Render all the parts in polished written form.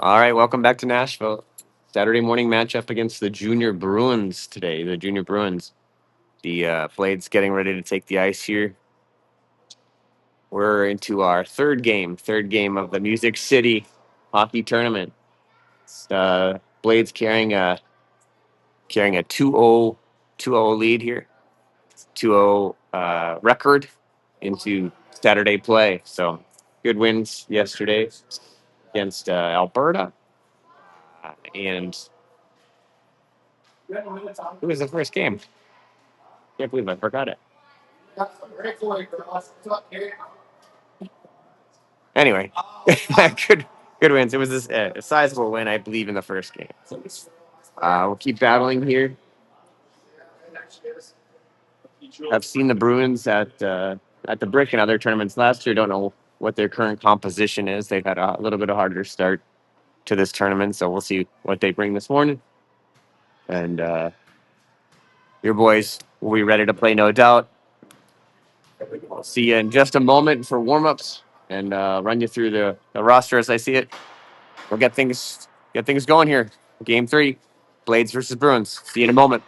All right, welcome back to Nashville. Saturday morning matchup against the Junior Bruins today. The Junior Bruins. The Blades getting ready to take the ice here. We're into our third game of the Music City hockey tournament. Blades carrying a 2-0 lead here, 2-0 record into Saturday play. So good wins yesterday against Alberta and it was the first game. Can't believe I forgot it. Anyway, good wins. It was a sizable win, I believe, in the first game. So, we'll keep battling here. I've seen the Bruins at the Brick and other tournaments last year. Don't know what their current composition is. They've had a little bit of harder start to this tournament, so we'll see what they bring this morning. And your boys will be ready to play, no doubt. I'll see you in just a moment for warm-ups and run you through the roster as I see it. We'll get things going here. Game 3, Blades versus Bruins. See you in a moment.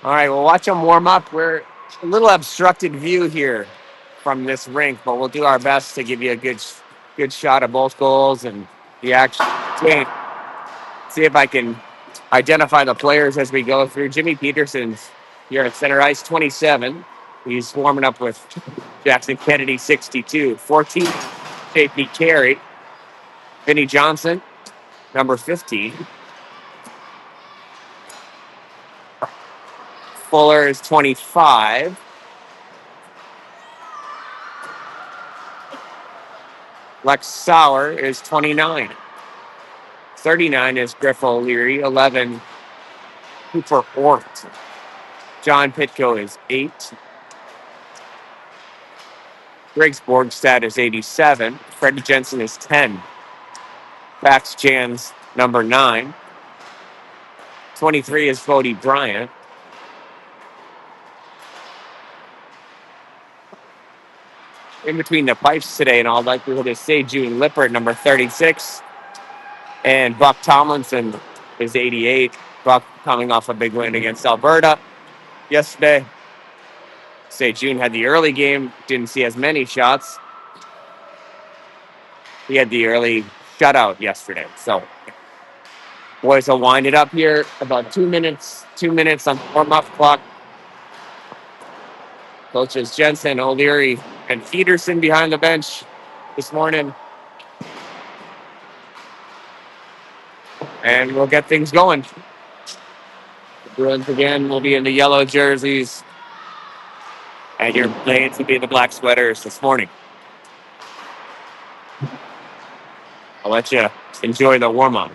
All right, we'll watch them warm up. We're a little obstructed view here from this rink, but we'll do our best to give you a good shot of both goals and the action. See if I can identify the players as we go through. Jimmy Peterson's here at center ice, 27. He's warming up with Jackson Kennedy, 62. 14, JP Carey. Vinny Johnson, number 15. Fuller is 25. Lex Sauer is 29. 39 is Griff O'Leary. 11, Cooper Ort. John Pitko is 8. Greg Borgstad is 87. Freddie Jensen is 10. Max Jan's number 9. 23 is Bodie Bryant. In between the pipes today, in all likelihood, is Say June Lippert, number 36. And Buck Tomlinson is 88. Buck coming off a big win against Alberta yesterday. Say June had the early game, didn't see as many shots. He had the early shutout yesterday. So, boys will wind it up here. About 2 minutes. 2 minutes on the warm-up clock. Coaches Jensen, O'Leary, and Peterson behind the bench this morning. And we'll get things going. Bruins again will be in the yellow jerseys, and your Blades will be in the black sweaters this morning. I'll let you enjoy the warm up.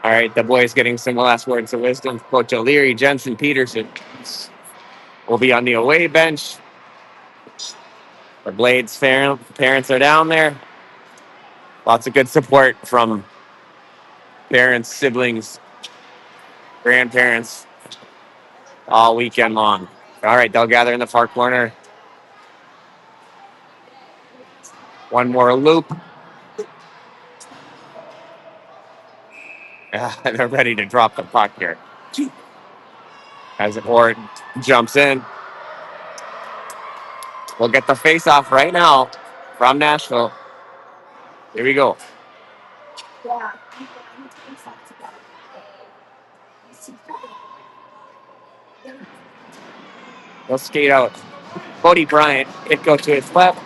All right, the boys getting some last words of wisdom. Coach O'Leary, Jensen, Peterson will be on the away bench. The Blades parents are down there. Lots of good support from parents, siblings, grandparents all weekend long. All right, they'll gather in the far corner. One more loop. They're ready to drop the puck here. As Ord jumps in. We'll get the face off right now from Nashville. Here we go. They'll skate out. Cody Bryant, it goes to his left.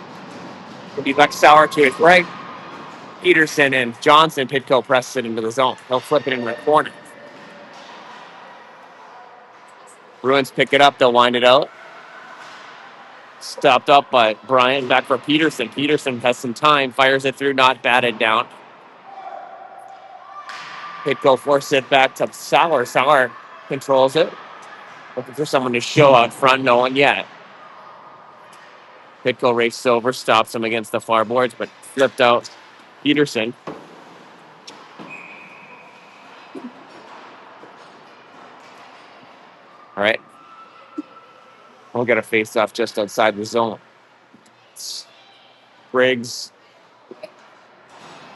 It'll be Lex Sauer to his right. Peterson and Johnson, Pitco press it into the zone. He'll flip it in the corner. Bruins pick it up. They'll wind it out. Stopped up by Bryant. Back for Peterson. Peterson has some time. Fires it through. Not batted down. Pitco forces it back to Sauer. Sauer controls it. Looking for someone to show out front. No one yet. Pitco races over. Stops him against the far boards, but flipped out Peterson. All right. We'll get a face-off just outside the zone. Briggs.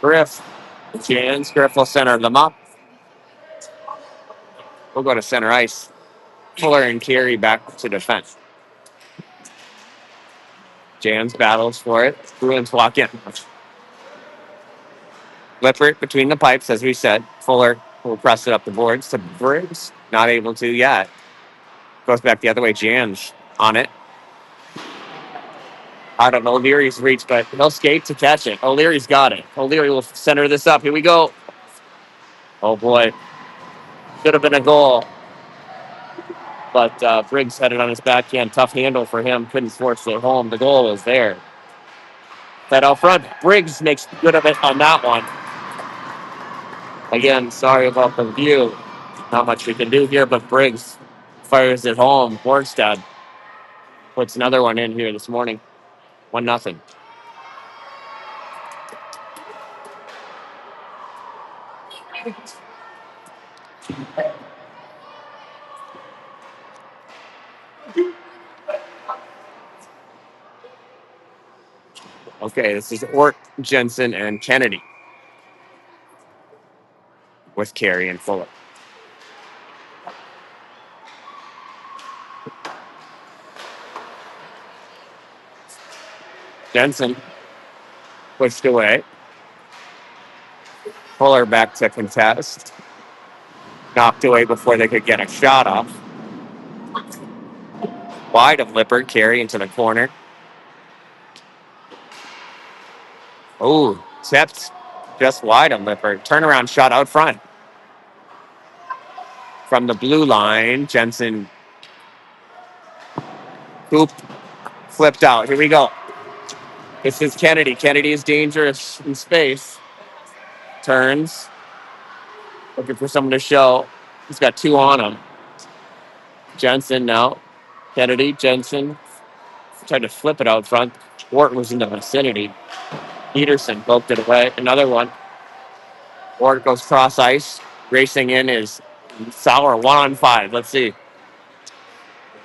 Griff. Jans. Griff will center them up. We'll go to center ice. Fuller and Carey back to defense. Jans battles for it. Bruins walk in. Lippert between the pipes, as we said. Fuller will press it up the boards to Briggs. Not able to yet. Goes back the other way. Jans on it. Out of O'Leary's reach, but he'll skate to catch it. O'Leary's got it. O'Leary will center this up. Here we go. Oh boy, could have been a goal, but Briggs had it on his backhand. Tough handle for him. Couldn't force it home. The goal was there. That out front, Briggs makes good of it on that one. Again, sorry about the view. Not much we can do here, but Briggs fires it home. Borgstad puts another one in here this morning. 1-0. Okay, this is Ort, Jensen, and Kennedy with Carey and Fuller. Jensen pushed away. Fuller back to contest. Knocked away before they could get a shot off. Wide of Lippert, Carey into the corner. Oh, tipped just wide of Lippert. Turnaround shot out front. From the blue line, Jensen Coop flipped out. Here we go. This is Kennedy. Kennedy is dangerous in space. Turns. Looking for someone to show. He's got two on him. Jensen now. Kennedy, Jensen. Tried to flip it out front. Wharton was in the vicinity. Peterson poked it away. Another one. Ward goes cross ice. Racing in is Sauer 1-on-5. Let's see.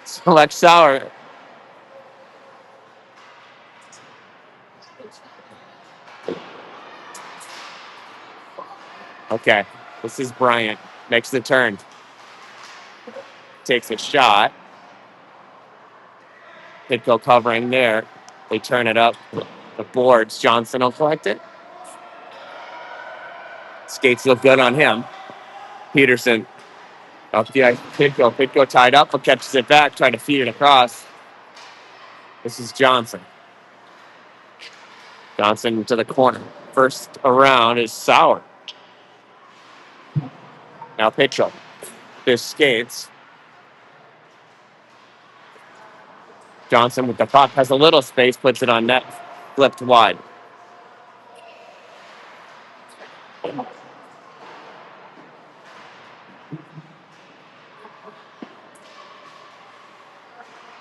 Select Sauer. Okay. This is Bryant. Makes the turn. Takes a shot. Pitco covering there. They turn it up. The boards. Johnson will collect it. Skates look good on him. Peterson up the ice. Pitco tied up, but catches it back, trying to feed it across. This is Johnson. Johnson to the corner. First around is Sauer. Now Pitco. This skates. Johnson with the puck has a little space, puts it on net, flipped wide.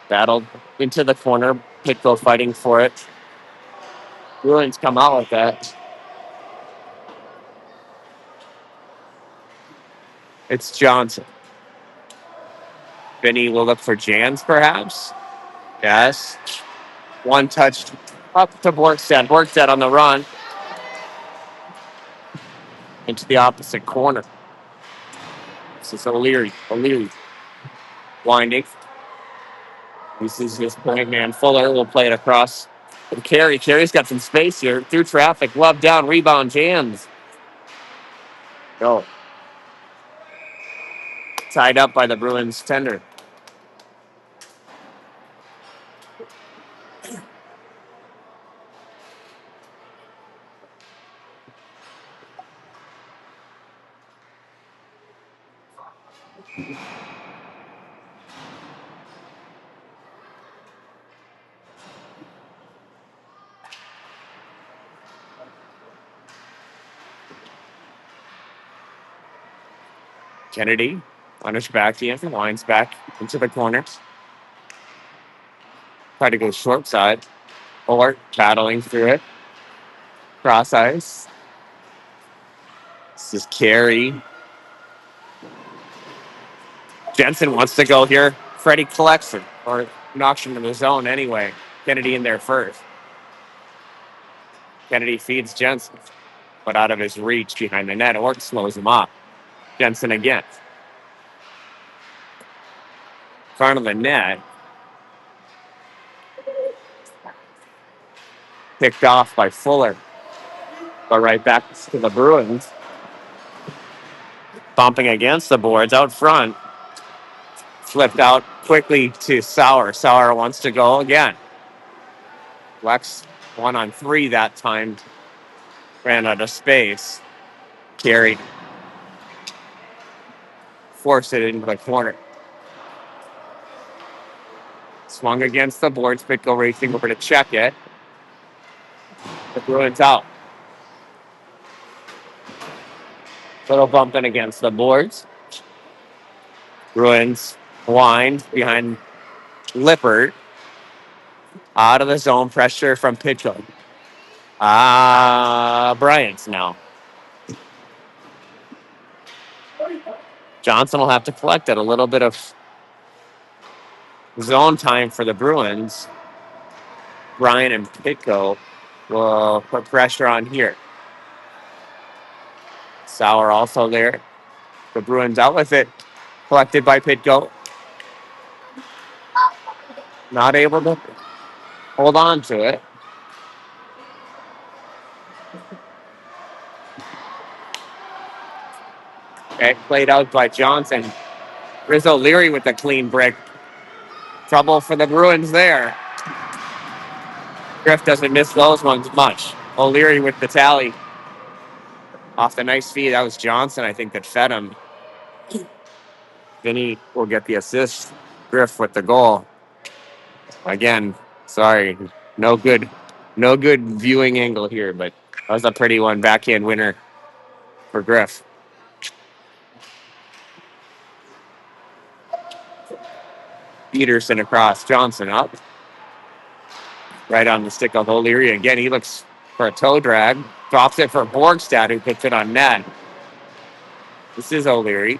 Battled into the corner. Pitco fighting for it. Bruins come out with that. It's Johnson. Benny will look for Jans, perhaps. Yes. One touch up to Borgstad. Borgstad on the run. Into the opposite corner. This is O'Leary. O'Leary winding. This is his point man. Fuller will play it across. And Carey. Carey's got some space here. Through traffic. Glove down. Rebound. Jans. Go. Tied up by the Bruins tender. Kennedy on his backhand. Winds back into the corner. Try to go short side. Or battling through it. Cross ice. This is Carey. Jensen wants to go here. Freddie collects it. Or knocks him to the zone anyway. Kennedy in there first. Kennedy feeds Jensen. But out of his reach behind the net. Or slows him up. Jensen again. Front of the net. Picked off by Fuller. But right back to the Bruins. Bumping against the boards out front. Flipped out quickly to Sauer. Sauer wants to go again. Lex 1-on-3 that time. Ran out of space. Carey forced it into the corner. Swung against the boards. Pitko racing over to check it. The Bruins out. Little bumping against the boards. Bruins wind behind Lippert. Out of the zone. Pressure from Pitko. Bryant's now. Johnson will have to collect it. A little bit of zone time for the Bruins. Bryant and Pitko will put pressure on here. Sauer also there. The Bruins out with it. Collected by Pitko. Not able to hold on to it. Okay, played out by Johnson. Riz O'Leary with the clean break. Trouble for the Bruins there. Griff doesn't miss those ones much. O'Leary with the tally. Off the nice feed. That was Johnson, I think, that fed him. Vinny will get the assist. Griff with the goal. Again, sorry. No good viewing angle here, but that was a pretty one. Backhand winner for Griff. Peterson across. Johnson up. Right on the stick of O'Leary. Again, he looks for a toe drag. Drops it for Borgstad, who puts it on net. This is O'Leary.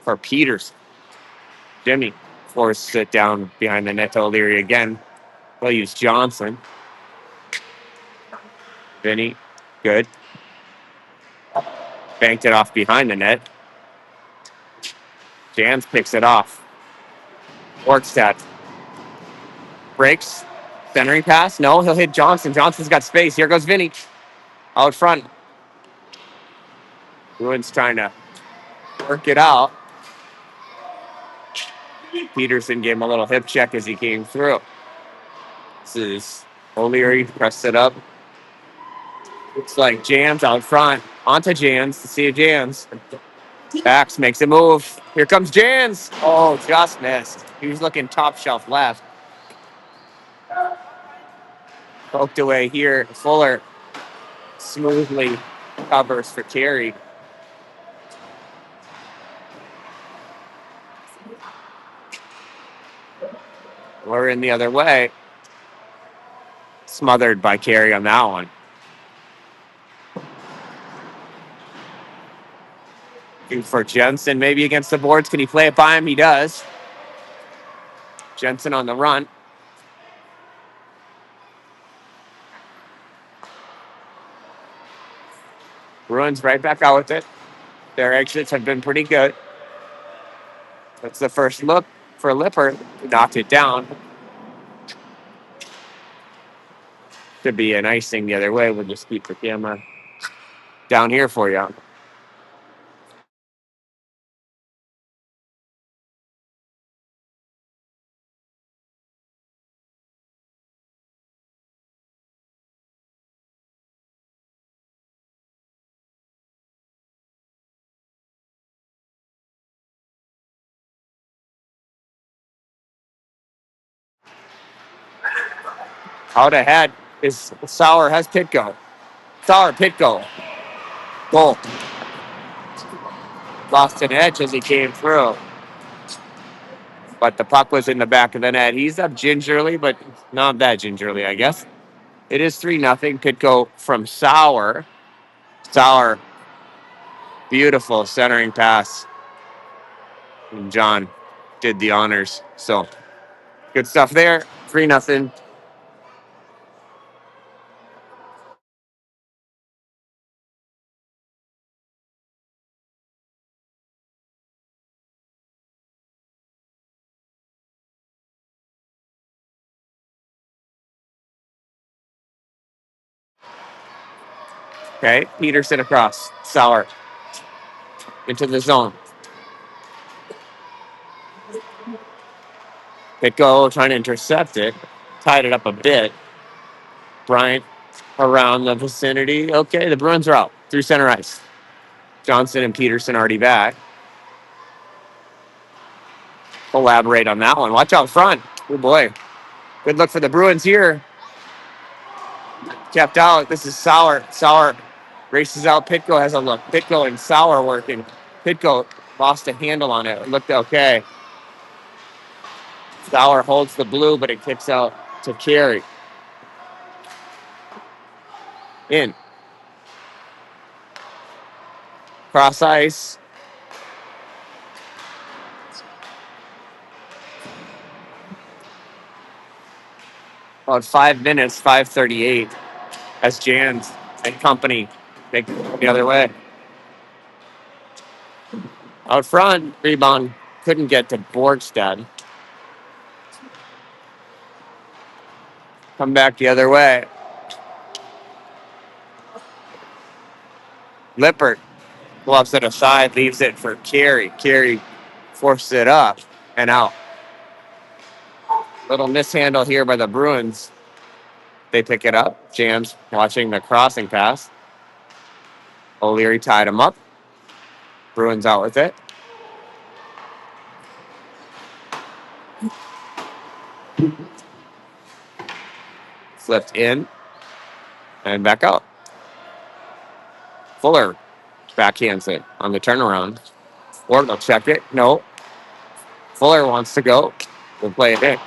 For Peterson. Jimmy forced it down behind the net to O'Leary again. They'll use Johnson. Vinny. Good. Banked it off behind the net. Jans picks it off. Borgstad. Breaks. Centering pass. No, he'll hit Johnson. Johnson's got space. Here goes Vinny. Out front. Bruins trying to work it out. Peterson gave him a little hip check as he came through. This is O'Leary. Pressed it up. Looks like Jans out front. Onto Jans to see Jans. Bax makes a move. Here comes Jans. Oh, just missed. He was looking top shelf left. Poked away here. Fuller smoothly covers for Carey. We're in the other way. Smothered by Carey on that one. Looking for Jensen maybe against the boards. Can he play it by him? He does. Jensen on the run. Bruins right back out with it. Their exits have been pretty good. That's the first look for Lippert. Knocked it down. Could be an icing the other way. We'll just keep the camera down here for you. Out ahead is Sauer. Has Pitko. Sauer, Pitko. Goal. Lost an edge as he came through. But the puck was in the back of the net. He's up gingerly, but not that gingerly, I guess. It is 3-0. Pitko from Sauer. Sauer. Beautiful centering pass. And John did the honors. So good stuff there. 3-0. Okay, Peterson across. Sauer into the zone. Pitko trying to intercept it. tied it up a bit. Bryant around the vicinity. Okay, the Bruins are out through center ice. Johnson and Peterson already back. Elaborate on that one. Watch out front. Oh boy. Good look for the Bruins here. Kept out. This is Sauer. Sauer races out. Pitko has a look. Pitko and Sauer working. Pitko lost a handle on it. It looked okay. Sauer holds the blue, but it kicks out to Carey. In. Cross ice. About 5 minutes, 5:38, as Jans and company make the other way. Out front, rebound couldn't get to Borgstad. Come back the other way. Lippert gloves it aside, leaves it for Carey. Carey forces it up and out. Little mishandle here by the Bruins. They pick it up. Jams watching the crossing pass. O'Leary tied him up. Bruins out with it. Flipped in and back out. Fuller backhands it on the turnaround. Ward will check it. No. Fuller wants to go. We'll play it in.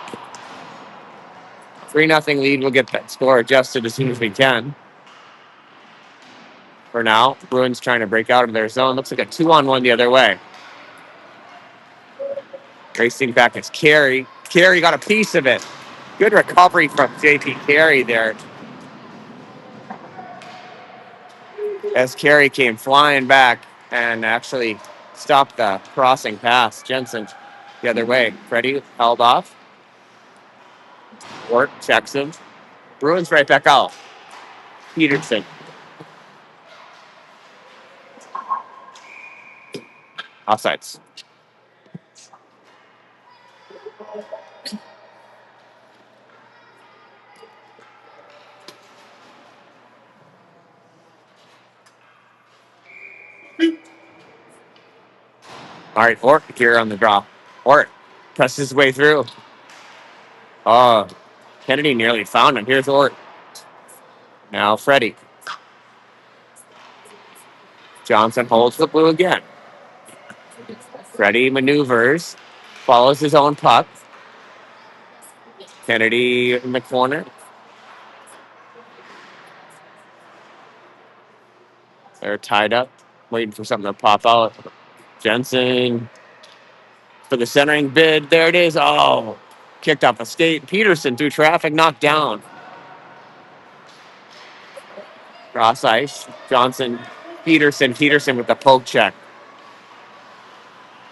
3-0 lead. We'll get that score adjusted as soon as we can. For now, Bruins trying to break out of their zone. Looks like a 2-on-1 the other way. Racing back is Carey. Carey got a piece of it. Good recovery from JP Carey there. As Carey came flying back and actually stopped the crossing pass. Jensen the other way. Freddie held off. Wart checks him. Bruins right back out. Peterson. Offsides. All right, Ort here on the draw. Ort presses his way through. Oh, Kennedy nearly found him. Here's Ort. Now Freddie. Johnson holds the blue again. Freddie maneuvers, follows his own puck. Kennedy in the corner. They're tied up, waiting for something to pop out. Jensen for the centering bid. There it is. Oh, kicked off a skate. Peterson through traffic, knocked down. Cross ice. Johnson, Peterson. Peterson with the poke check.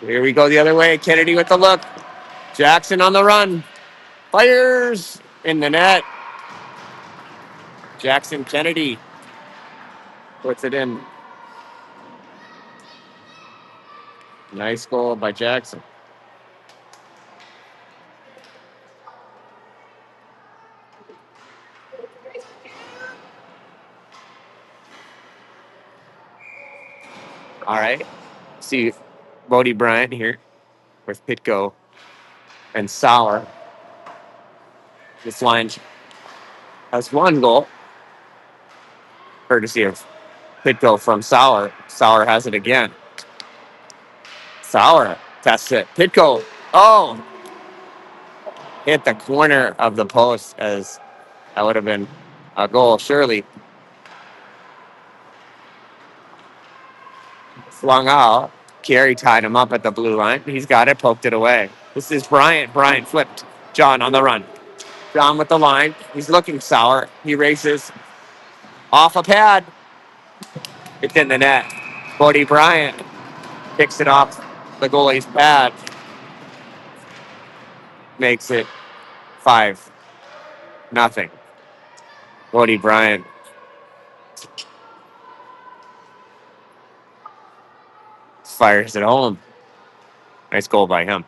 Here we go the other way. Kennedy with the look. Jackson on the run. Fires in the net. Jackson Kennedy puts it in. Nice goal by Jackson. All right. See Bodie Bryant here with Pitko and Sauer. This line has one goal, courtesy of Pitko from Sauer. Sauer has it again. Sauer tests it. Pitko, oh, hit the corner of the post as that would have been a goal, surely. Flung out. Carey tied him up at the blue line. He's got it, poked it away. This is Bryant. Bryant flipped. John on the run. John with the line. He's looking Sauer. He races off a pad. It's in the net. Bodie Bryant picks it off the goalie's pad. Makes it 5-0. Bodie Bryant. Fires it home. Nice goal by him.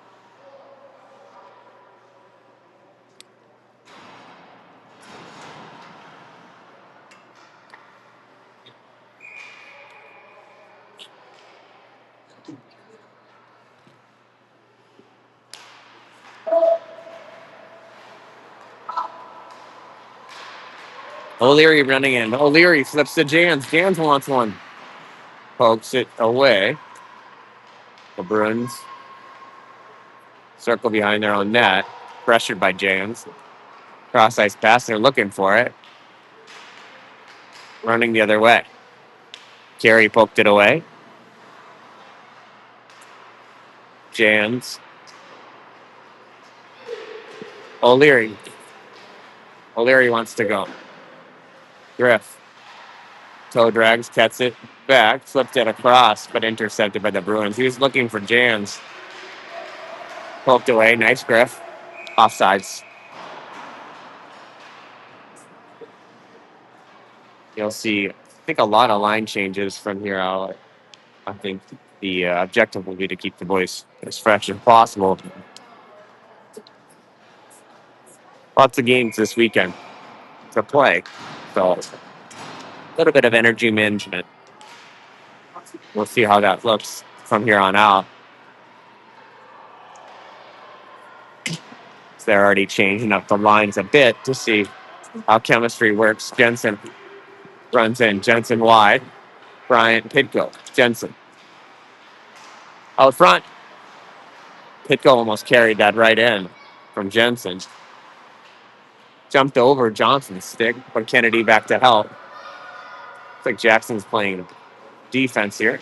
O'Leary running in. O'Leary flips to Jans. Jans wants one. Pokes it away. The Bruins circle behind their own net. Pressured by Jans. Cross ice pass. They're looking for it. Running the other way. Carey poked it away. Jans. O'Leary. O'Leary wants to go. Griff. Toe drags, gets it back, flipped it across, but intercepted by the Bruins. He was looking for Jans. Poked away. Nice Griff. Offsides. You'll see, I think, a lot of line changes from here out. I think the objective will be to keep the boys as fresh as possible. Lots of games this weekend to play. So, a little bit of energy management. We'll see how that looks from here on out. So they're already changing up the lines a bit to see how chemistry works. Jensen runs in. Jensen wide. Bryant, Pitko. Jensen. Out front. Pitko almost carried that right in from Jensen. Jumped over Johnson's stick, but Kennedy back to help. Looks like Jackson's playing defense here.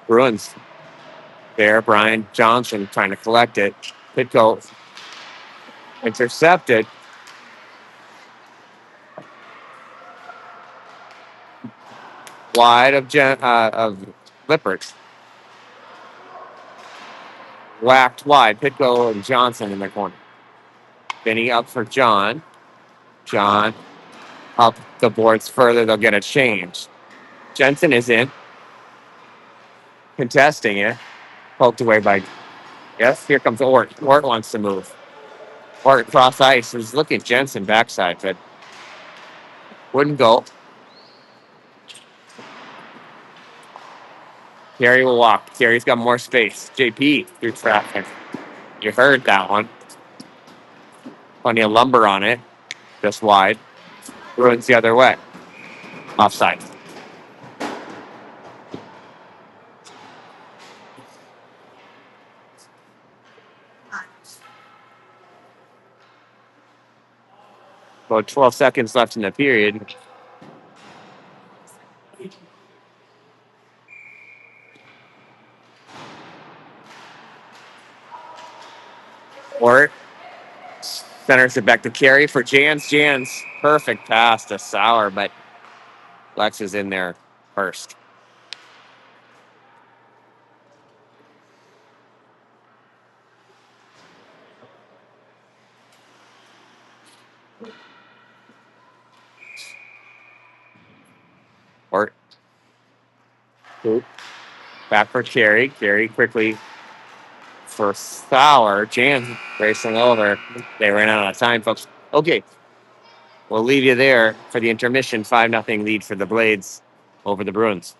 Bruins there. Brian Johnson trying to collect it. Pitko intercepted. Wide of Lippert. Whacked wide. Pitko and Johnson in the corner. Vinny up for John. John up the boards further. They'll get a change. Jensen is in. Contesting it. Poked away by... Yes, here comes Ort. Ort wants to move. Ort cross ice. He's looking at Jensen backside, but wouldn't go. Carey will walk. Carey's got more space. JP through traffic. You heard that one. Plenty of lumber on it. Just wide. Bruins the other way. Offside. About 12 seconds left in the period. Ort centers it back to Carey for Jans. Jans, perfect pass to Sauer, but Lex is in there first. Ort. Oop. Back for Carey. Carey quickly for Sauer. Jans racing over. They ran out of time, folks. Okay. We'll leave you there for the intermission. 5-0 lead for the Blades over the Bruins.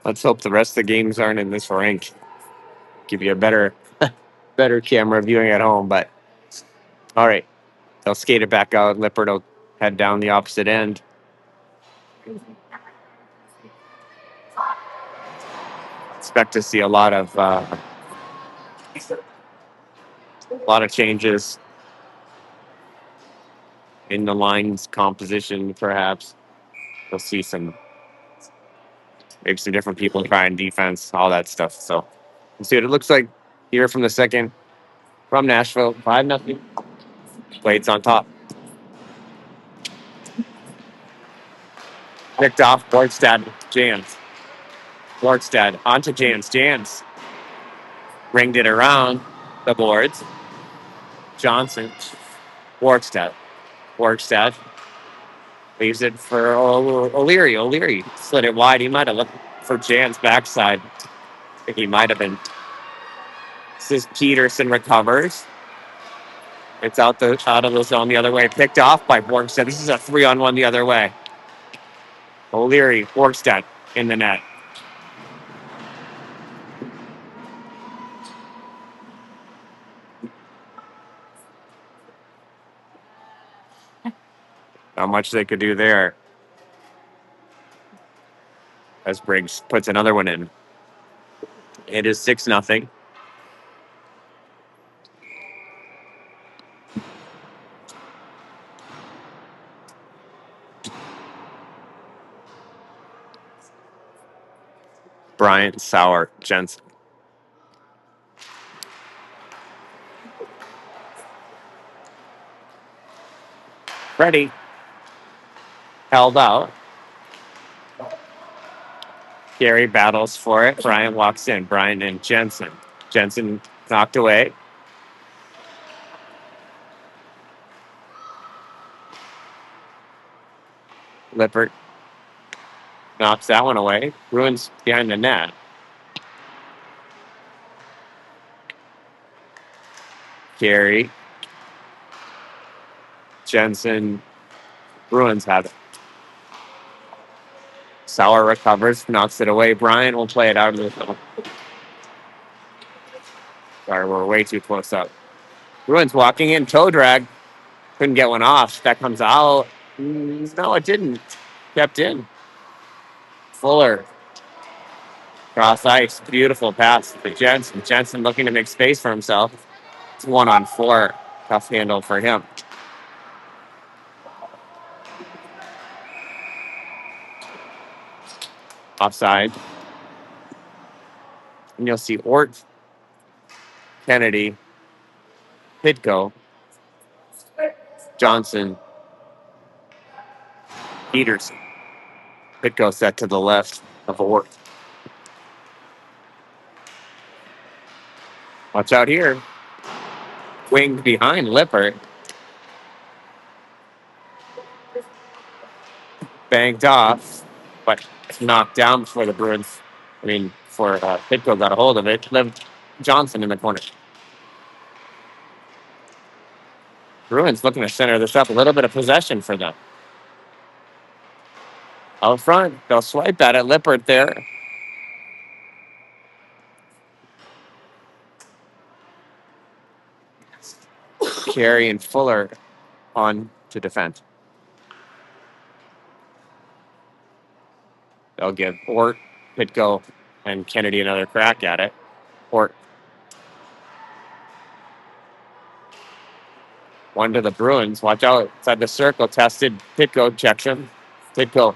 Let's hope the rest of the games aren't in this rank. Give you a better camera viewing at home. But all right, they'll skate it back out. Lippert will head down the opposite end. Expect to see a lot of changes in the line's composition. Perhaps you'll see maybe some different people trying defense, all that stuff. So we'll see what it looks like here from the second from Nashville. 5-0. Blades on top. Picked off Borgstad. Jans. Borgstad onto Jans. Jans ringed it around the boards. Johnson. Borgstad. Borgstad leaves it for O'Leary. O'Leary slid it wide. He might have looked for Jan's backside. I think he might have been. This is Peterson recovers. It's out of the zone the other way. Picked off by Borgstad. This is a 3-on-1 the other way. O'Leary, Borgstad in the net. Not much they could do there. As Briggs puts another one in. It is 6-0. Bryant, Sauer, Jensen. Ready. Held out. Gary battles for it. Bryant walks in. Bryant and Jensen. Jensen knocked away. Lippert knocks that one away. Bruins behind the net. Gary. Jensen. Bruins have it. Sauer recovers, knocks it away. Bryant will play it out of the zone. Sorry, we're way too close up. Bruins walking in, toe drag. Couldn't get one off. That comes out. No, it didn't. Kept in. Fuller. Cross ice. Beautiful pass to Jensen. Jensen looking to make space for himself. It's 1-on-4. Tough handle for him. Offside. And you'll see Ort, Kennedy, Pitko, Johnson, Peterson. Pitko set to the left of Ort. Watch out here. Winged behind Lippert. Banked off, but knocked down before the Bruins. Before Pitko got a hold of it. Left Johnson in the corner. Bruins looking to center this up. A little bit of possession for them. Out front, they'll swipe at it. Lippert there. Carey and Fuller on to defend. They'll give Ort, Pitko, and Kennedy another crack at it. Ort. One to the Bruins. Watch out inside the circle. Tested. Pitko checks him. Pitko.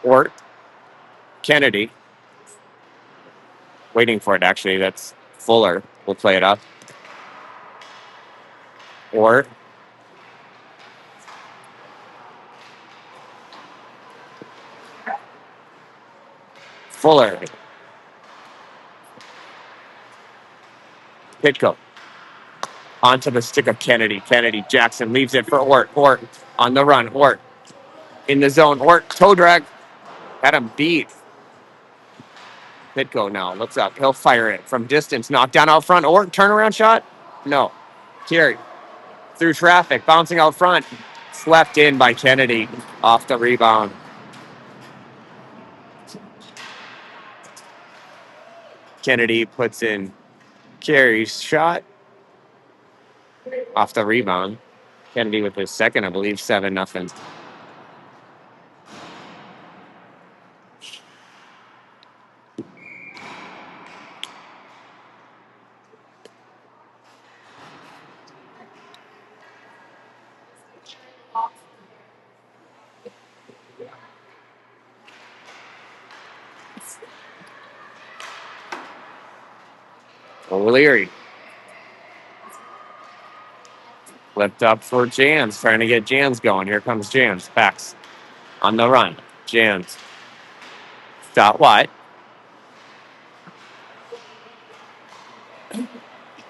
Ort. Kennedy. Waiting for it, actually. That's Fuller. We'll play it up. Ort. Fuller. Pitko. Onto the stick of Kennedy. Kennedy. Jackson leaves it for Ort. Ort on the run. Ort in the zone. Ort toe drag. Had him beat. Pitko now looks up. He'll fire it from distance. Knocked down out front. Ort turnaround shot. No. Carey through traffic. Bouncing out front. Swept in by Kennedy off the rebound. Kennedy puts in Carey's shot off the rebound. Kennedy with his second, I believe, 7-0. O'Leary. Flipped up for Jans, trying to get Jans going. Here comes Jans. Backs on the run. Jans. Shot wide.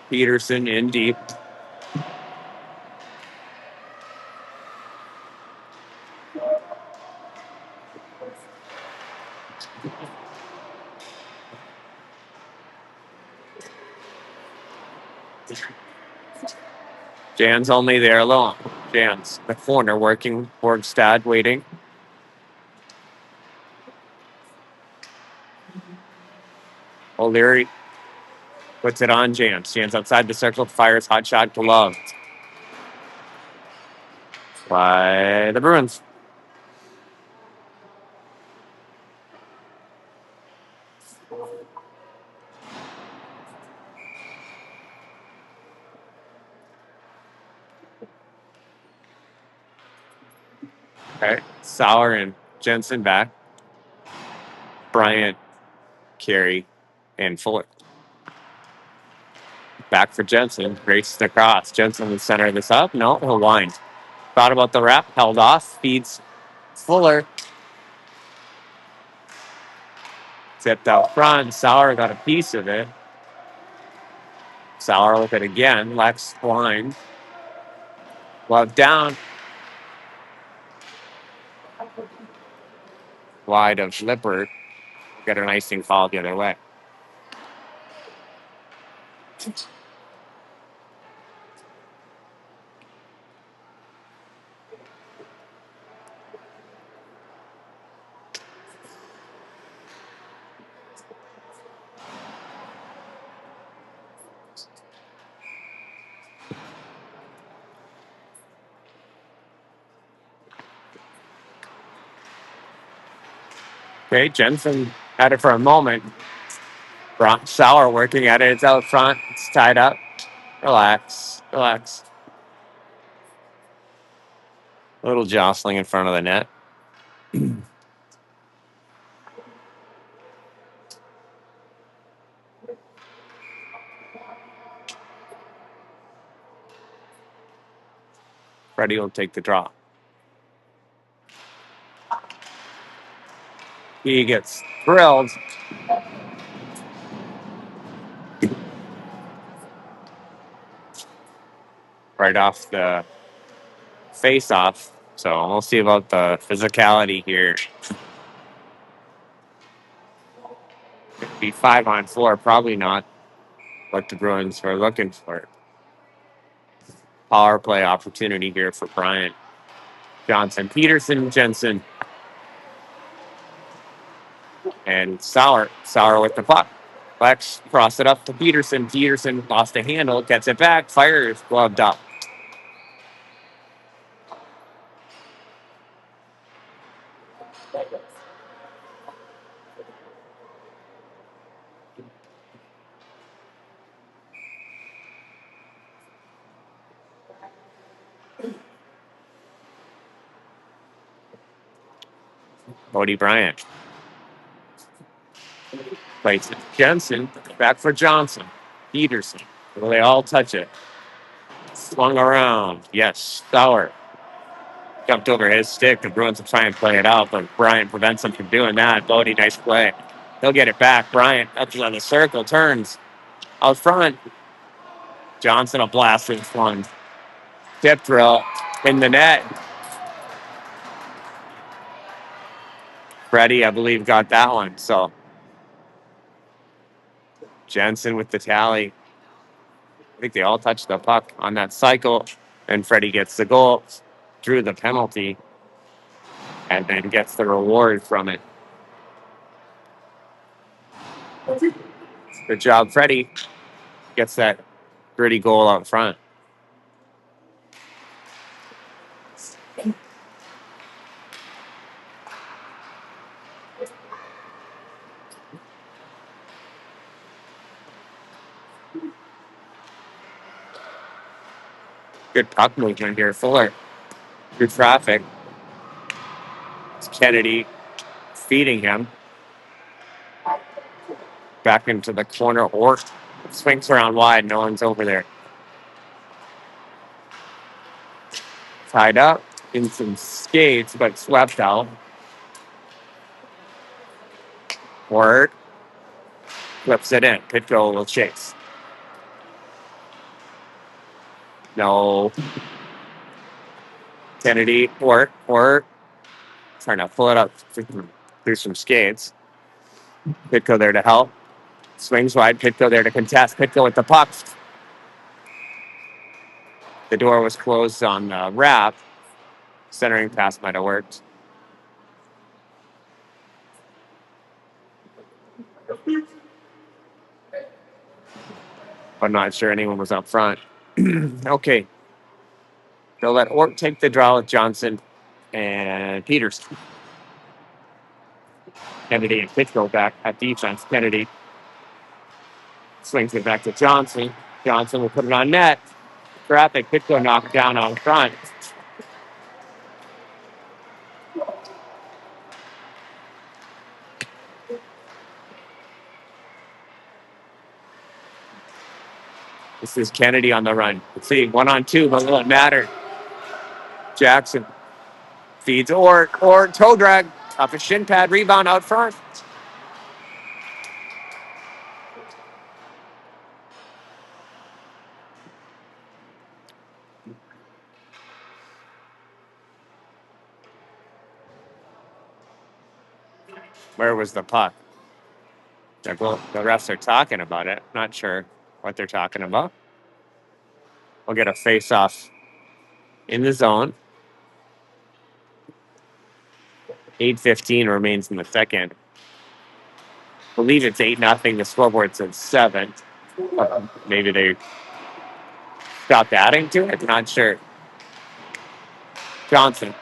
Peterson in deep. Jan's only there alone. Jan's the corner working. Borgstad waiting. O'Leary puts it on Jans. Jans outside the circle. Fires hot shot to Love. By the Bruins. Okay. Sauer and Jensen back. Bryant, Carey, and Fuller. Back for Jensen. Races across. Jensen will center this up. No, he'll wind. Thought about the wrap. Held off. Feeds Fuller. Tipped out front. Sauer got a piece of it. Sauer with it again. Lex blind. Love down. Wide of Lippert. Get an icing call the other way. Okay, Jensen had it for a moment. Sauer working at it. It's out front. It's tied up. Relax. Relax. A little jostling in front of the net. Freddie will take the draw. He gets thrilled. Right off the face-off. So we'll see about the physicality here. It'd be 5-on-4, probably not what the Bruins are looking for. Power play opportunity here for Bryant. Johnson, Peterson, Jensen, and Sauer. Sauer with the puck. Lex cross it up to Peterson. Peterson lost a handle, gets it back, fires, gloved up. Cody Bryant. Plays it. Jensen, back for Johnson. Peterson. Will they all touch it? Swung around. Yes, Sauer. Jumped over his stick. The Bruins will try and play it out, but Bryant prevents him from doing that. Bodie, nice play. He'll get it back. Bryant up on the circle, turns out front. Johnson will blast it one. Tip drill in the net. Freddie, I believe, got that one. So Jensen with the tally. I think they all touched the puck on that cycle. And Freddie gets the goal, drew the penalty, and then gets the reward from it. Good job, Freddie. Gets that gritty goal out front. Good puck movement here. Fuller. Good traffic. It's Kennedy feeding him. Back into the corner. Or Swings around wide. No one's over there. Tied up in some skates, but swept out. Word. Flips it in. Pitko will chase. No. Kennedy. Work. Trying to pull it up through some skates. Pitko there to help. Swings wide. Pitko there to contest. Pitko with the puck. The door was closed on wrap. Centering pass might have worked. I'm not sure anyone was up front. Okay. They'll let Ort take the draw with Johnson and Peterson. Kennedy and Pitko back at defense. Kennedy swings it back to Johnson. Johnson will put it on net. Traffic. Pitko knocked down on front. This is Kennedy on the run. Let's see, 1-on-2, but it won't matter. Jackson feeds or toe drag off a shin pad, rebound out front. Where was the puck? The refs are talking about it. Not sure what they're talking about. We'll get a face-off in the zone. 8:15 remains in the second. I believe it's 8-0. The scoreboard says 7. Maybe they stopped adding to it. Not sure. Johnson.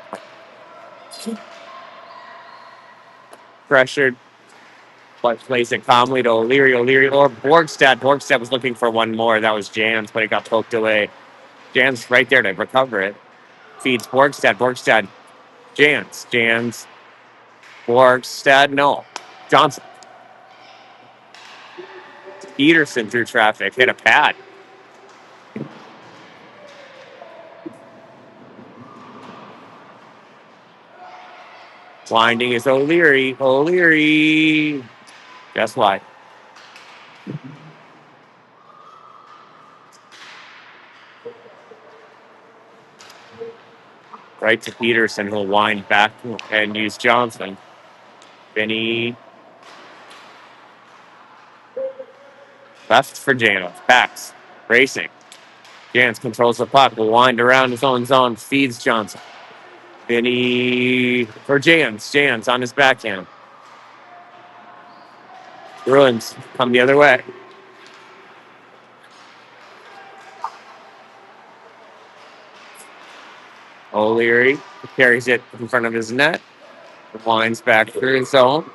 Pressured. But plays it calmly to O'Leary. Or Borgstad. Borgstad was looking for one more. That was Jans, but it got poked away. Jans right there to recover it. Feeds Borgstad. Jans. Borgstad. No. Johnson. Peterson through traffic. Hit a pad. Winding is O'Leary. Guess what? Right to Peterson, who'll wind back and use Johnson. Benny. Left for Janos. Backs. Racing. Jans controls the puck. Will wind around his own zone. Feeds Johnson. Benny for Jans. Jans on his backhand. Bruins come the other way. O'Leary carries it in front of his net. Winds back through his zone.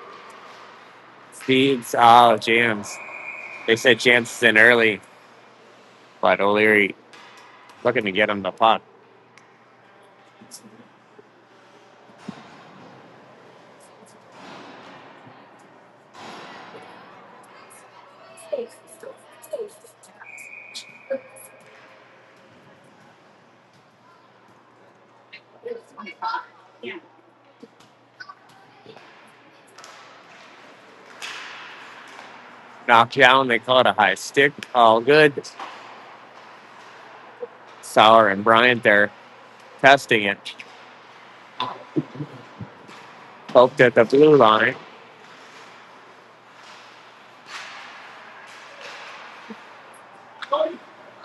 Feeds. Oh, Jans. They said Jans in early. But O'Leary looking to get him the puck. Knockdown, they call it a high stick. All good. Sauer and Bryant there testing it. Poked at the blue line.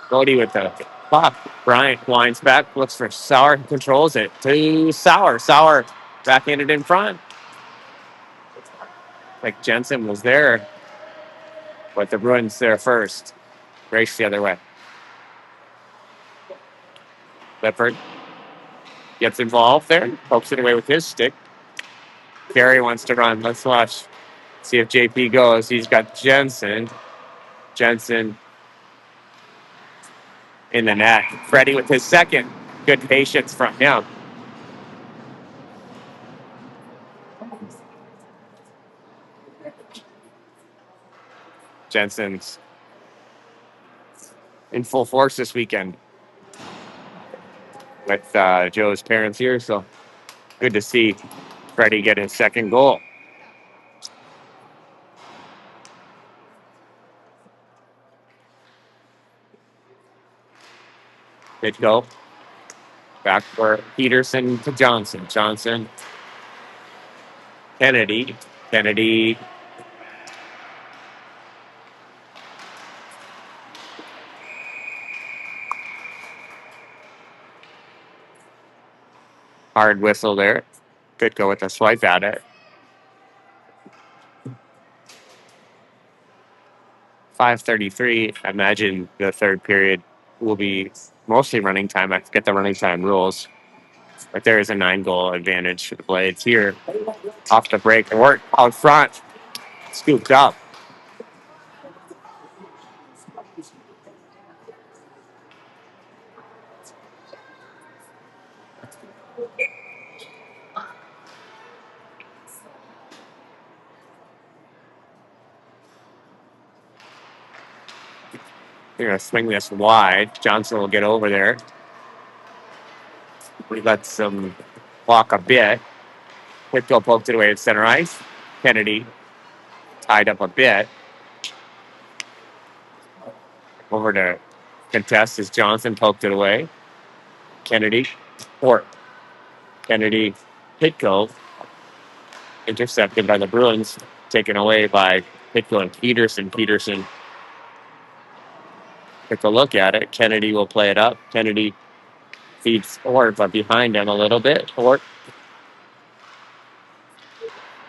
Cody with the puck. Bryant winds back, looks for Sauer, controls it to Sauer. Sauer backhanded in front. Like Jensen was there, but the Bruins there first. Race the other way. Lippert gets involved there, pokes it away with his stick. Carey wants to run. Let's watch. See if JP goes. He's got Jensen. Jensen in the net. Freddie with his second. Good patience from him. Jensen's in full force this weekend with Joe's parents here. So good to see Freddie get his second goal. Good go. Back for Peterson to Johnson. Johnson. Kennedy. Kennedy. Hard whistle there. Good go with a swipe at it. 5:33. I imagine the third period will be mostly running time. I forget the running time rules. But there is a 9-goal advantage for the Blades here. Off the break. Work out front. Scooped up. They're going to swing this wide. Johnson will get over there. He lets him walk a bit. Whitfield poked it away at center ice. Kennedy tied up a bit. Over to contest as Johnson poked it away. Kennedy. Or Kennedy. Pitco. Intercepted by the Bruins. Taken away by Pitco and Peterson. Peterson took a look at it. Kennedy will play it up. Kennedy feeds Ort, but behind him a little bit. Ort.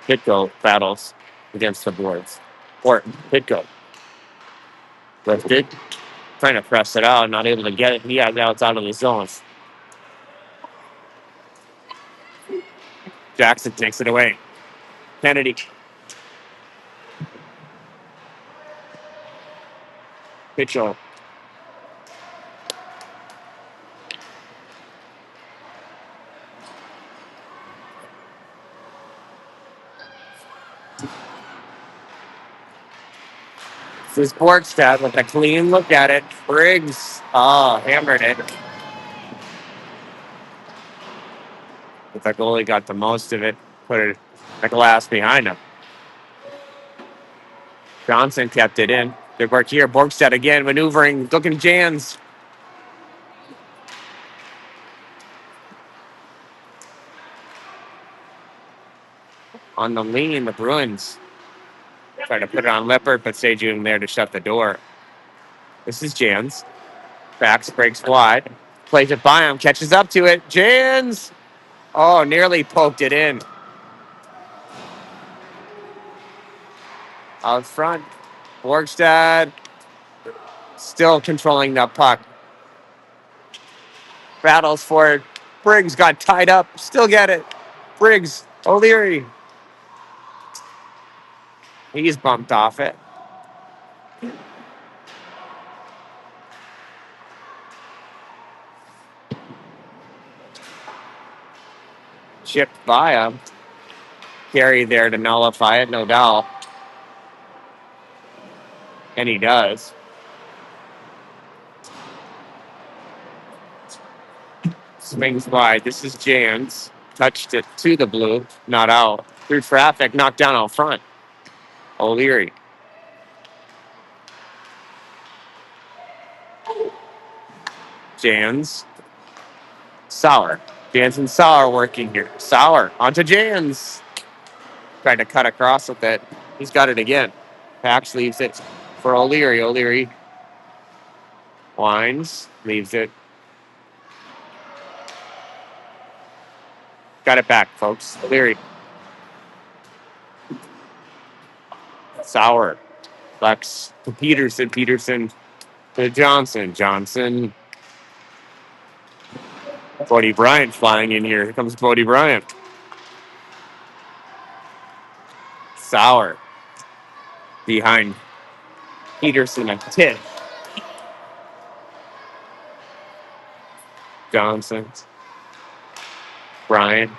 Pitco battles against the boards. Ort. Pitco. Lifted. Trying to press it out. Not able to get it. Yeah, now it's out of the zone. Jackson takes it away. Kennedy. Pitcho. This is Borgstad with a clean look at it. Briggs. Oh, hammered it. But the goalie got the most of it. Put it the glass behind him. Johnson kept it in. Good work here. Borgstad again maneuvering. Looking Jans. On the lean, the Bruins try to put it on Lippert, but Sejun there to shut the door. This is Jans. Backs breaks wide. Plays it by him. Catches up to it. Jans. Oh, nearly poked it in. Out front. Borgstad still controlling the puck. Battles for it. Briggs got tied up. Still get it. Briggs. O'Leary. He's bumped off it. Chipped by him. Carey there to nullify it, no doubt. And he does. Swings wide. This is Jans. Touched it to the blue. Not out. Through traffic. Knocked down out front. O'Leary. Jans. Sauer. Jans and Sauer working here. Sauer onto Jans. Tried to cut across with it. He's got it again. Pax leaves it for O'Leary. O'Leary winds. Leaves it. Got it back, folks. O'Leary. Sauer. Flex to Peterson. Peterson to Johnson. Johnson. Bodie Bryant flying in here. Here comes Bodie Bryant. Sauer. Behind Peterson and Titt. Johnson. Bryant.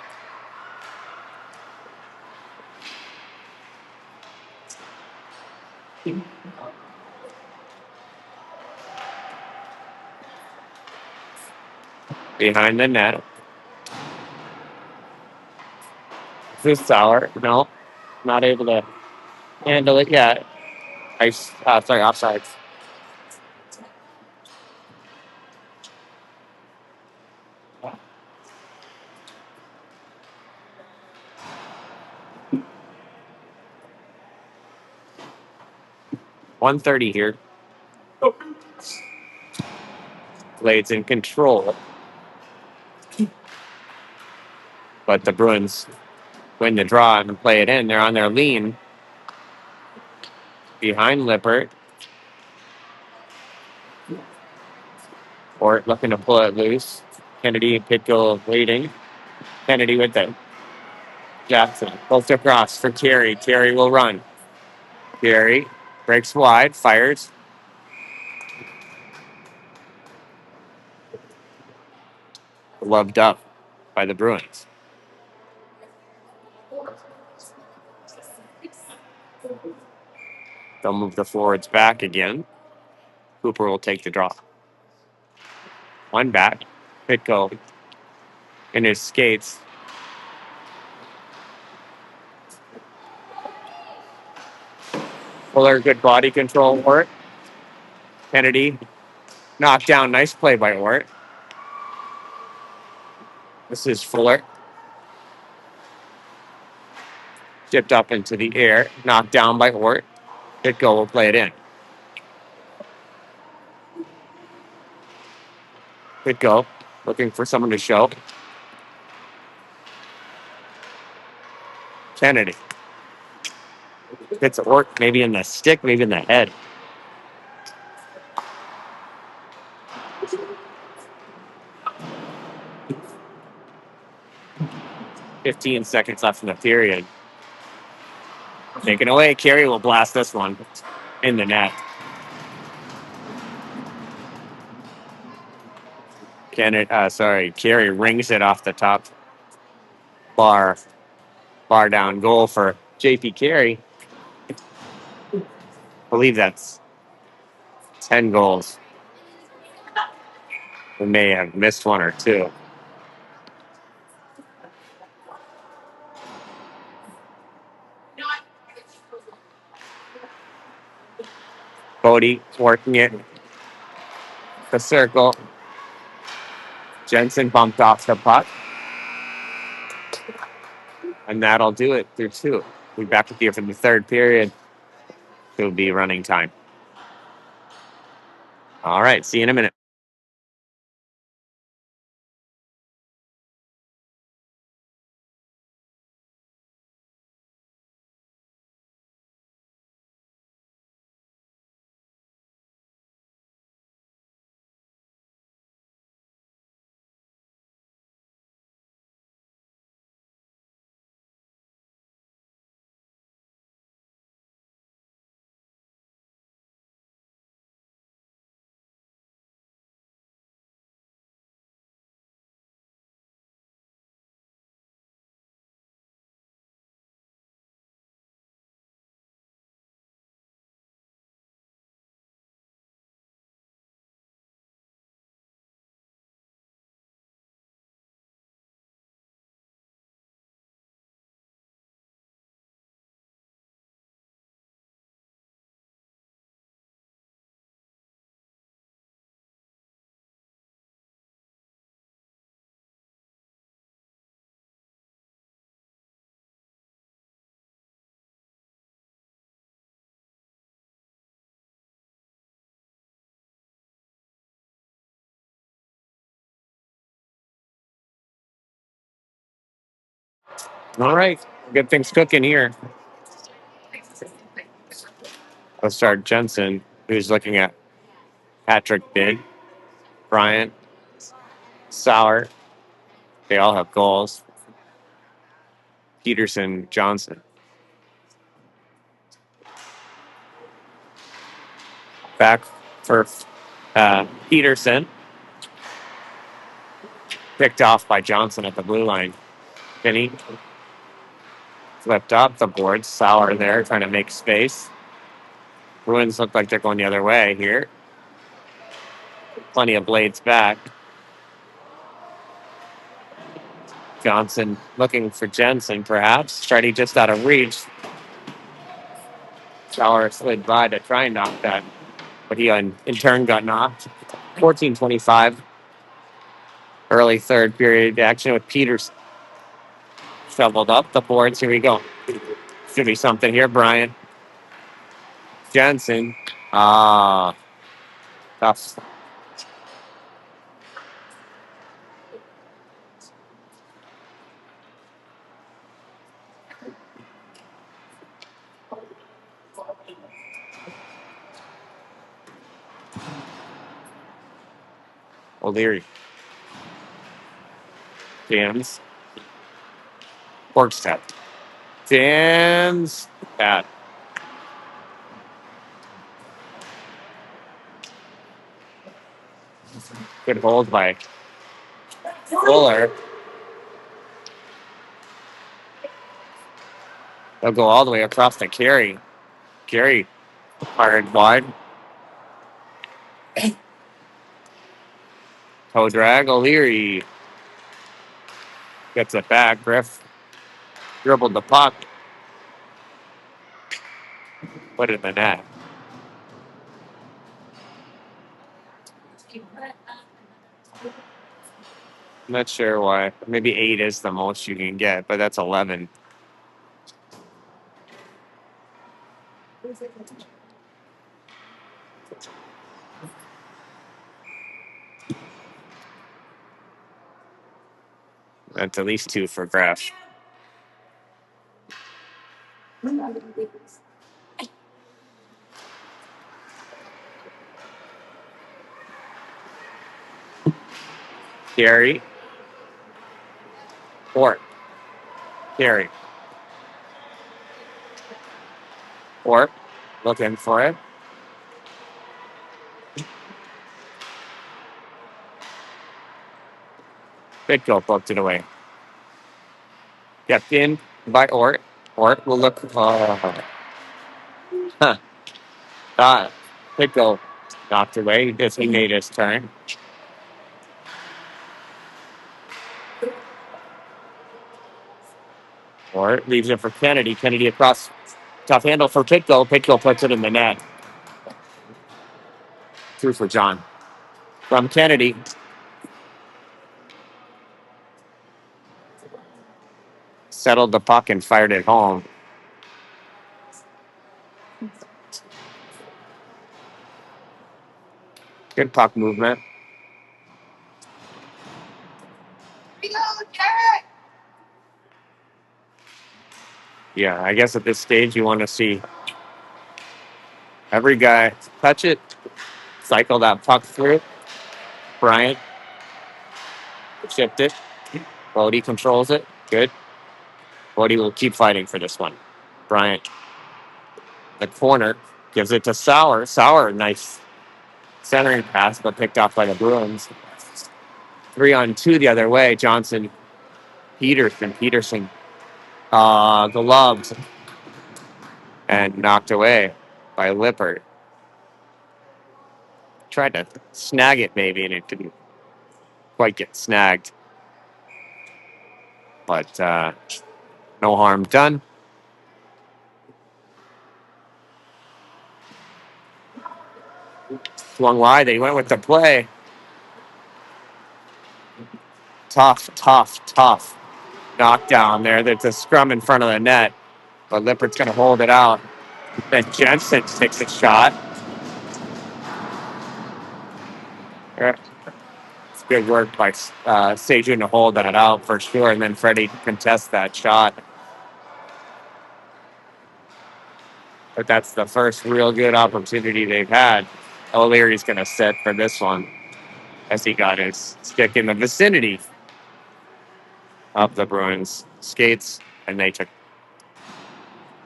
behind the net. This Sauer, no, not able to handle it yet. Sorry, offsides. .130 here. Blades in control, but the Bruins win the draw and play it in. They're on their lean behind Lippert. Or looking to pull it loose. Kennedy and Pitko waiting. Kennedy with it. Jackson pulls across for Terry. Terry will run. Terry breaks wide, fires. Loved up by the Bruins. They'll move the forwards back again. Cooper will take the draw. One back. Pitko in his skates. Fuller, good body control, Ort. Kennedy knocked down. Nice play by Ort. This is Fuller. Tipped up into the air. Knocked down by Ort. Pitko will play it in. Pitko looking for someone to show. Kennedy. Hits Ort maybe in the stick, maybe in the head. 15 seconds left in the period. Taken away. Carey will blast this one in the net. Carey rings it off the top bar. Bar down goal for JP Carey. I believe that's 10 goals. We may have missed one or two. Bodie working it. The circle. Jensen bumped off the puck. And that'll do it through two. We'll be back with you for the third period. It'll be running time. All right. See you in a minute. All right. Good things cooking here. Let's start Jensen, who's looking at Patrick Big, Bryant, Sauer. They all have goals. Peterson, Johnson. Back for Peterson. Picked off by Johnson at the blue line. Finney flipped up the board. Sauer there trying to make space. Bruins look like they're going the other way here. Plenty of blades back. Johnson looking for Jensen, perhaps. Strady just out of reach. Sauer slid by to try and knock that, but he in turn got knocked. 14:25. Early third period action with Peters shoveled up the boards. Here we go. Should be something here. Bryant. Jensen. Tough. O'Leary. Jams. Borgstad. Jams. Bad. Good hold by Fuller. They'll go all the way across the carry. Carey fired wide. Toe drag. O'Leary gets it back. Griff dribbled the puck. Put it in the net. I'm not sure why. Maybe 8 is the most you can get, but that's 11. That's at least 2 for Griff. Carey. Fort. Carey. Fort. Looking for it. Bitko poked it away. Kept in by Ort. Ort will look. Bitko knocked away as he made his turn. Ort leaves it for Kennedy. Kennedy across. Tough handle for Pitko. Pitko puts it in the net. 2 for John. From Kennedy. Settled the puck and fired it home. Good puck movement. Yeah, I guess at this stage you want to see every guy touch it, cycle that puck through. Bryant shipped it. Bodie controls it. Good. Bodie will keep fighting for this one. Bryant, the corner, gives it to Sauer. Sauer, nice centering pass, but picked off by the Bruins. 3-on-2 the other way. Johnson, Peterson, gloved and knocked away by Lippert. Tried to snag it maybe, and it didn't quite get snagged. But no harm done. Swung wide. They went with the play. Tough knockdown there. There's a scrum in front of the net, but Lippert's going to hold it out. Then Jensen takes a shot. It's good work by Sejun to hold that out for sure, and then Freddie contests that shot. But that's the first real good opportunity they've had. O'Leary's going to set for this one as he got his stick in the vicinity of the Bruins skates, and they took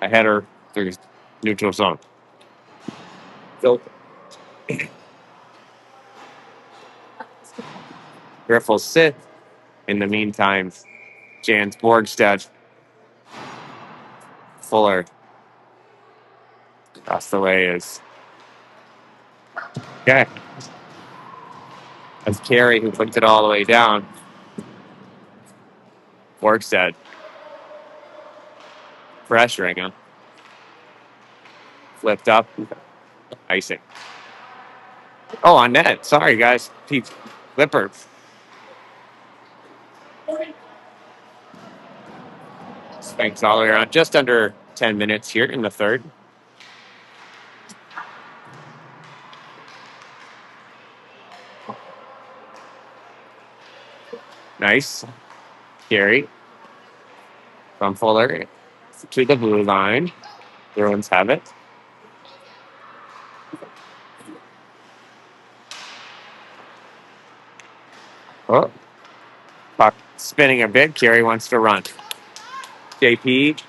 a header through neutral zone. So Griff will sit. In the meantime, Jans Borgstad, Fuller, across the way is okay. That's Carey who puts it all the way down. Works at pressuring him. Flipped up. Icing. Oh, on net. Sorry, guys. Pete Flipper. Swings all the way around. Just under 10 minutes here in the third. Nice. Carry from Fuller to the blue line. Bruins have it. Oh, puck spinning a bit. Carey wants to run. JP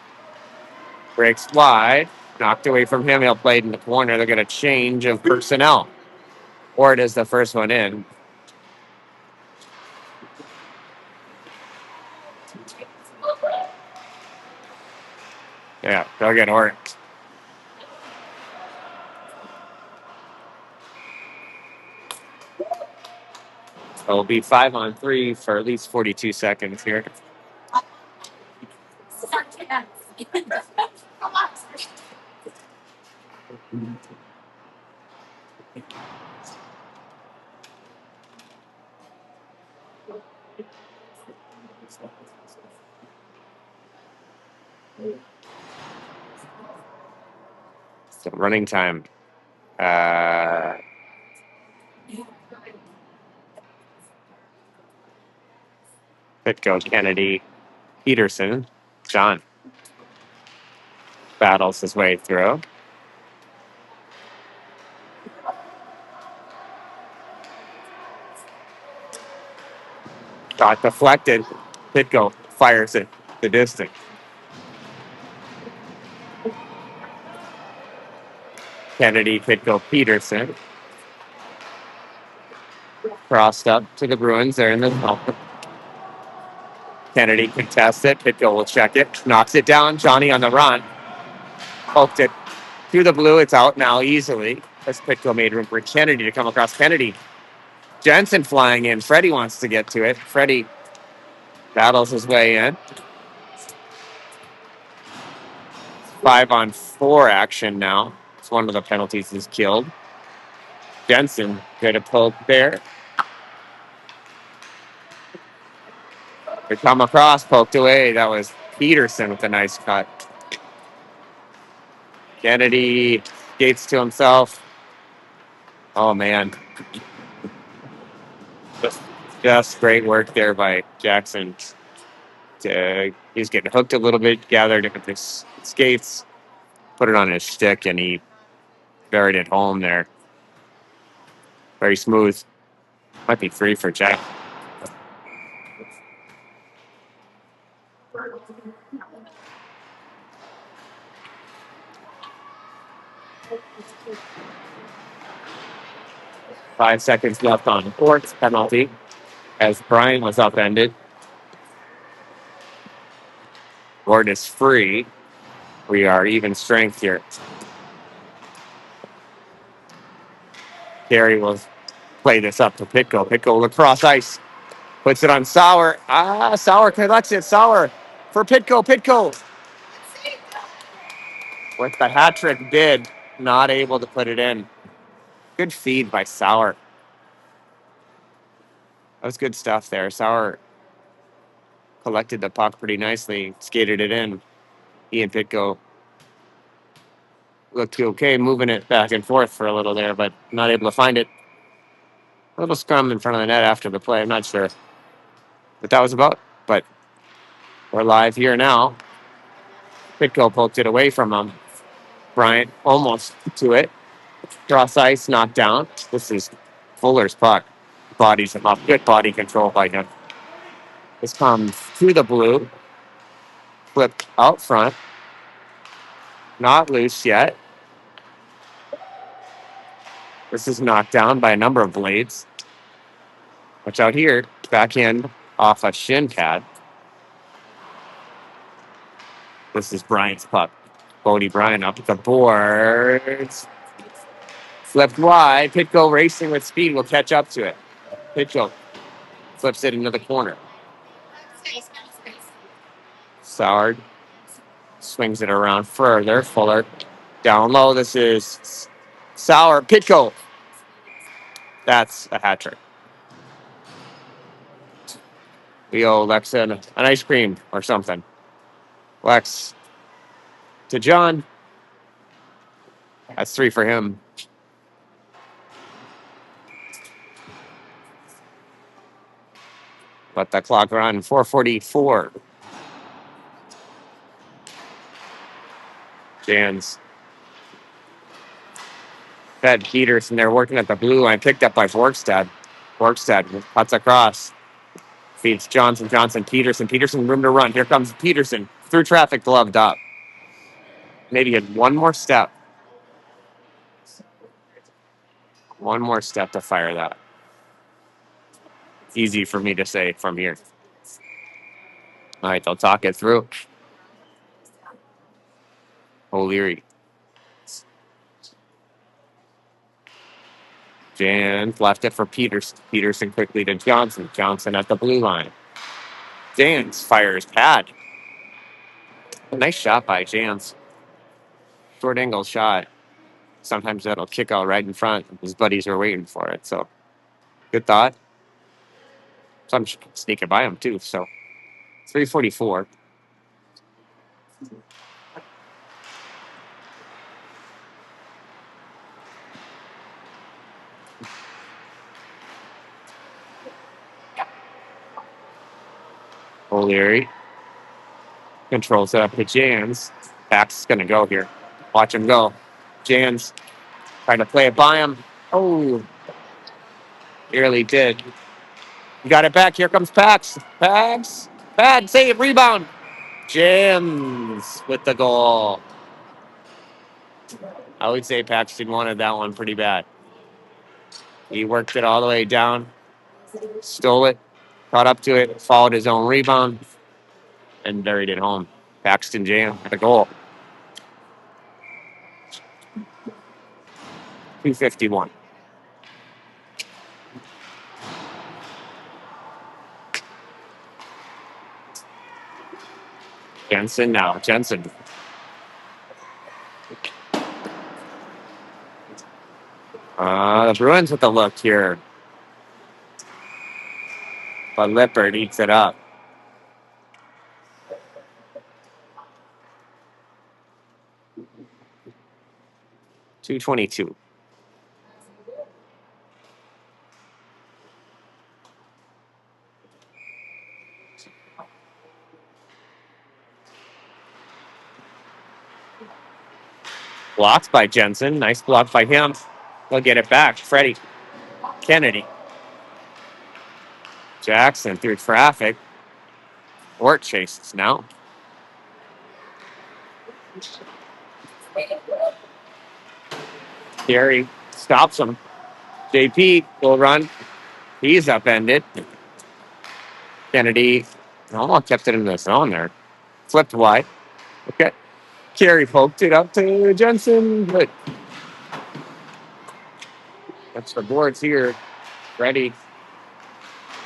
breaks wide. Knocked away from him. He'll play it in the corner. They're going to change of personnel. Or it is the first one in. Yeah, they'll get Ort. It'll be 5-on-3 for at least 42 seconds here. So running time. Pitko, Kennedy, Peterson. John battles his way through. Got deflected. Pitko fires it the distance. Kennedy, Pitko, Peterson. Crossed up to the Bruins. They're in the zone. Kennedy contests it. Pitko will check it. Knocks it down. Johnny on the run. Poked it through the blue. It's out now easily. As Pitko made room for Kennedy to come across. Kennedy. Jensen flying in. Freddie wants to get to it. Freddie battles his way in. 5-on-4 action now. It's one of the penalties is killed. Jensen get a poke there. They come across, poked away. That was Peterson with a nice cut. Kennedy skates to himself. Oh, man. Just great work there by Jackson. He's getting hooked a little bit, gathered it with his skates, put it on his stick, and he buried it home there. Very smooth. Might be free for Jack. Five seconds left on fourth penalty as Brian was upended. Gord is free. We are even strength here. Carey will play this up to Pitko. Pitko will across ice. Puts it on Sauer. Sauer collects it. Sauer for Pitko. Pitko with the hat trick bid, not able to put it in. Good feed by Sauer. That was good stuff there. Sauer collected the puck pretty nicely, skated it in. He and Pitko looked okay, moving it back and forth for a little there, but not able to find it. A little scrum in front of the net after the play. I'm not sure what that was about, but we're live here now. Pitko poked it away from him. Bryant almost to it. Cross ice, knocked down. This is Fuller's puck. Bodies him up. Good body control by him. This comes to the blue. Flipped out front. Not loose yet. This is knocked down by a number of blades. Watch out here. Backhand off a shin pad. This is Bryant's puck. Bodie Bryant up the boards. Flipped wide. Pitko racing with speed will catch up to it. Pitko flips it into the corner. Sauer swings it around further. Fuller down low. This is Sauer. Pitko. That's a hat trick. We owe Lex an ice cream or something. Lex to John. That's 3 for him. Let that clock run. 4:44. Jans. Fed Peterson. They're working at the blue line. Picked up by Borgstad. Borgstad cuts across. Feeds Johnson. Johnson. Peterson. Peterson room to run. Here comes Peterson. Through traffic, gloved up. Maybe had one more step. One more step to fire that. Easy for me to say from here. All right, they'll talk it through. O'Leary. Jans left it for Peterson. Peterson quickly to Johnson. Johnson at the blue line. Jans fires pad. Nice shot by Jans. Short angle shot. Sometimes that'll kick out right in front. His buddies are waiting for it. So good thought. Some sneaking by him too. So 3:44. O'Leary controls it up to Jans. Back's gonna go here. Watch him go. Jans trying to play it by him. Oh, nearly did. You got it back. Here comes Pax. Pax. Bad save. Rebound. Jans with the goal. I would say Paxton wanted that one pretty bad. He worked it all the way down, stole it, caught up to it, followed his own rebound, and buried it home. Paxton Jam at the goal. 2:51. Jensen now. Jensen. The Bruins with the look here. But Lippert eats it up. .222. Blocked by Jensen. Nice block by him. He'll get it back. Freddie. Kennedy. Jackson through traffic. Ort chases now. Gary stops him. JP will run. He's upended. Kennedy almost kept it in the zone there. Flipped wide. Okay. Carey poked it up to Jensen, but that's the boards here. Ready.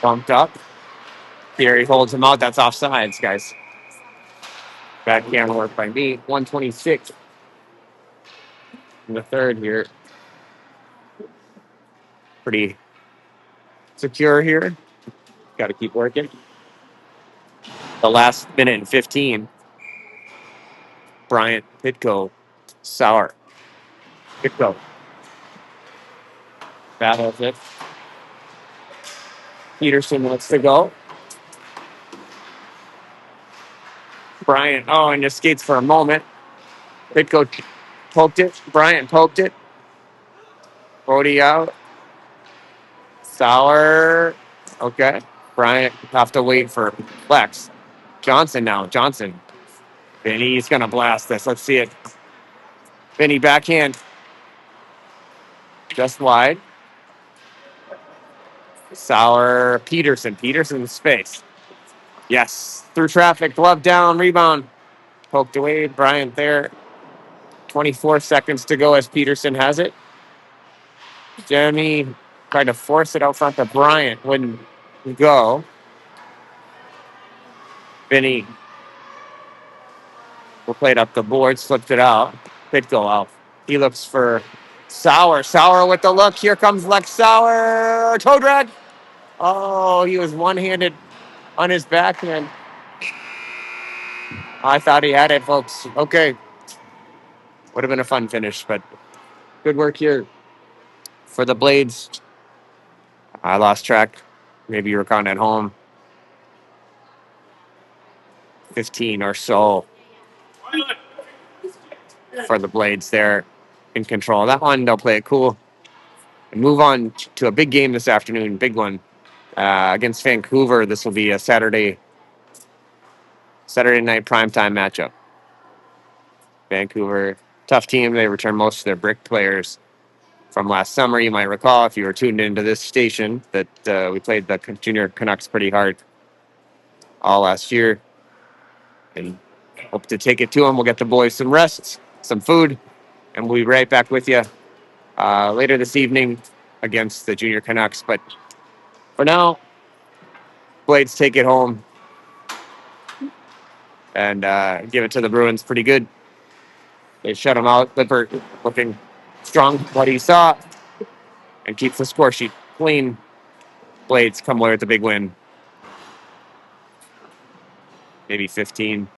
Bumped up. Carey holds him out. That's offsides, guys. Bad camera work by me. 126 in the third here. Pretty secure here. Got to keep working. The last minute and 15. Bryant, Pitko, Sauer. Pitko. Battles it. Peterson wants to go. Bryant, and just skates for a moment. Pitko poked it. Bryant poked it. Bodie out. Sauer. Okay. Bryant have to wait for Lex. Johnson now. Johnson. Vinny's going to blast this. Let's see it. Vinny backhand. Just wide. Sauer. Peterson. Peterson's space. Yes. Through traffic. Glove down. Rebound. Poked away. Bryant there. 24 seconds to go as Peterson has it. Jeremy tried to force it out front to Bryant. Wouldn't go. Vinny We'll play it up the boards, flipped it out. Could go out. He looks for Sauer. Sauer with the look. Here comes Lex Sauer. Toe drag. Oh, he was one-handed on his backhand. I thought he had it, folks. Okay. Would have been a fun finish, but good work here for the Blades. I lost track. Maybe you were counting at home. 15 or so for the Blades there in control. That one, they'll play it cool. And move on to a big game this afternoon. Big one against Vancouver. This will be a Saturday night primetime matchup. Vancouver, tough team. They return most of their brick players from last summer. You might recall, if you were tuned into this station, that we played the junior Canucks pretty hard all last year. And hope to take it to them. We'll get the boys some rest, some food, and we'll be right back with you later this evening against the junior Canucks. But for now, Blades take it home and give it to the Bruins pretty good. They shut them out. Lippert looking strong, what he saw, and keeps the score sheet clean. Blades come away with a big win. Maybe 15.